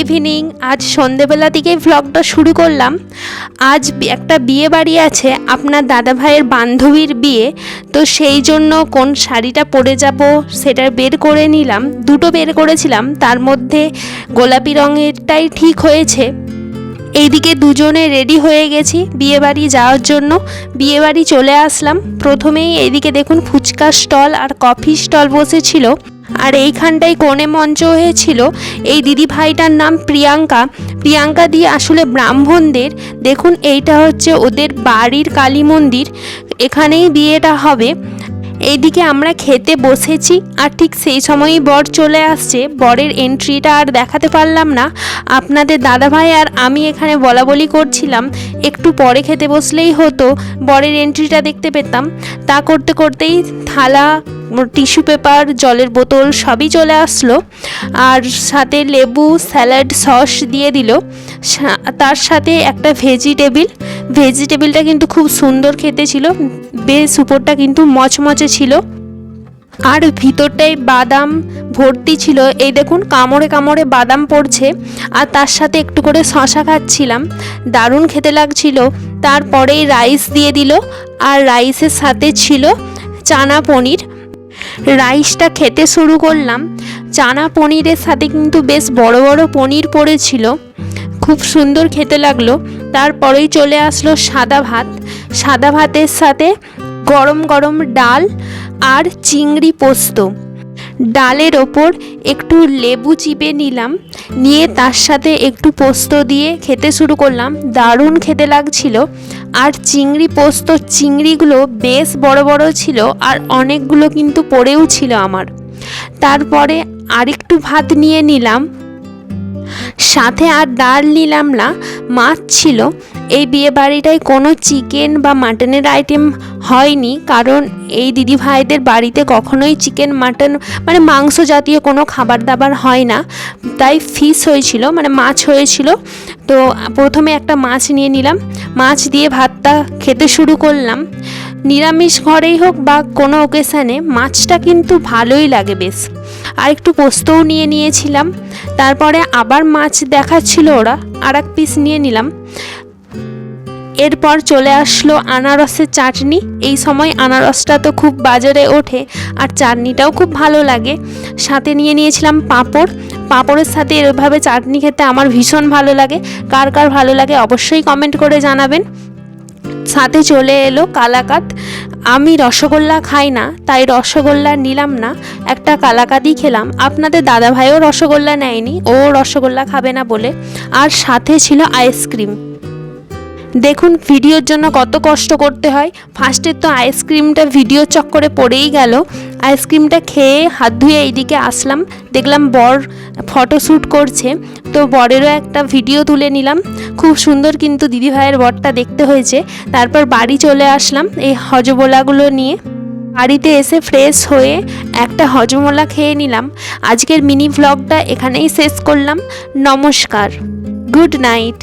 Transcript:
Evening. আজ সন্ধেবেলা থেকেই ভ্লগটা শুরু করলাম। আজ একটা বিয়ে বাড়ি আছে, আপনার দাদা ভাইয়ের বান্ধবীর বিয়ে, তো সেই জন্য কোন শাড়িটা পরে যাব সেটা বের করে নিলাম। দুটো বের করেছিলাম, তার মধ্যে গোলাপি রঙেরটাই ঠিক হয়েছে। এইদিকে দুজনে রেডি হয়ে গেছি বিয়েবাড়ি যাওয়ার জন্য। বিয়েবাড়ি চলে আসলাম। প্রথমেই এইদিকে দেখুন ফুচকা স্টল আর কফি স্টল বসেছিল, আর এইখানটায় কোণে মঞ্চ হয়েছিল। এই দিদি ভাইটার নাম প্রিয়াঙ্কা দিয়ে আসলে ব্রাহ্মণদের। দেখুন এইটা হচ্ছে ওদের বাড়ির কালী মন্দির, এখানেই বিয়েটা হবে। এইদিকে আমরা খেতে বসেছি, আর ঠিক সেই সময়ই বর চলে আসছে। বরের এন্ট্রিটা আর দেখাতে পারলাম না। আপনাদের দাদাভাই আর আমি এখানে বলাবলি করছিলাম একটু পরে খেতে বসলেই হতো, বরের এন্ট্রিটা দেখতে পেতাম। তা করতে করতেই থালা, টিস্যু পেপার, জলের বোতল সবই চলে আসলো, আর সাথে লেবু, স্যালাড, সস দিয়ে দিল। তার সাথে একটা ভেজিটেবিলটা কিন্তু খুব সুন্দর খেতে ছিল, বেশ উপরটা কিন্তু মচমচে ছিল, আর ভিতরটাই বাদাম ভর্তি ছিল। এই দেখুন কামড়ে কামড়ে বাদাম পড়ছে, আর তার সাথে একটু করে শশা খাচ্ছিলাম, দারুণ খেতে লাগছিল। তারপরেই রাইস দিয়ে দিল, আর রাইসের সাথে ছিল চানা পনির। রাইসটা খেতে শুরু করলাম, চানা পনিরের সাথে কিন্তু বেশ বড় বড় পনির পড়েছিল, খুব সুন্দর খেতে লাগলো। তারপরেই চলে আসলো সাদা ভাতের সাথে গরম গরম ডাল আর চিংড়ি পোস্ত। ডালের ওপর একটু লেবু চিপে নিলাম, নিয়ে তার সাথে একটু পোস্ত দিয়ে খেতে শুরু করলাম, দারুণ খেতে লাগছিল। আর চিংড়িগুলো বেশ বড় বড় ছিল, আর অনেকগুলো কিন্তু পড়েও ছিল আমার। তারপরে আরেকটু ভাত নিয়ে নিলাম, সাথে আর ডাল নিলাম না, মাছ ছিল। এই বিয়ে বাড়িটায় কোনো চিকেন বা মাটনের আইটেম হয়নি, কারণ এই দিদি ভাইদের বাড়িতে কখনোই চিকেন মাটন মানে মাংস জাতীয় কোনো খাবার দাবার হয় না, তাই ফিশ হয়েছিল, মানে মাছ হয়েছিল। তো প্রথমে একটা মাছ নিয়ে নিলাম, মাছ দিয়ে ভাতটা খেতে শুরু করলাম। নিরামিষ ঘরেই হোক বা কোনো ওকেশানে মাছটা কিন্তু ভালোই লাগে বেশ। আর একটু পোস্তও নিয়েছিলাম। তারপরে আবার মাছ দেখাচ্ছিল ওরা, আর এক পিস নিয়ে নিলাম। এরপর চলে আসলো আনারসের চাটনি। এই সময় আনারসটা তো খুব বাজারে ওঠে, আর চাটনিটাও খুব ভালো লাগে। সাথে নিয়েছিলাম পাঁপড়ের সাথে এভাবে চাটনি খেতে আমার ভীষণ ভালো লাগে। কার কার ভালো লাগে অবশ্যই কমেন্ট করে জানাবেন। সাথে চলে এলো কালাকাঁদ। আমি রসগোল্লা খাই না, তাই রসগোল্লা নিলাম না, একটা কালাকাঁদই খেলাম। আপনাদের দাদাভাইও রসগোল্লা নেয়নি, ও রসগোল্লা খাবে না বলে। আর সাথে ছিল আইসক্রিম। দেখুন ভিডিওর জন্য কত কষ্ট করতে হয়। ফার্স্টে তো আইসক্রিমটা ভিডিও চক্করে পড়েই গেল। আইসক্রিমটা খেয়ে হাত ধুয়ে এইদিকে আসলাম, দেখলাম বর ফটোশ্যুট করছে, তো বরেরও একটা ভিডিও তুলে নিলাম। খুব সুন্দর কিন্তু দিদিভাইয়ের বরটা দেখতে হয়েছে। তারপর বাড়ি চলে আসলাম এই হজমোলাগুলো নিয়ে। বাড়িতে এসে ফ্রেশ হয়ে একটা হজমোলা খেয়ে নিলাম। আজকের মিনি ভ্লগটা এখানেই শেষ করলাম। নমস্কার, গুড নাইট।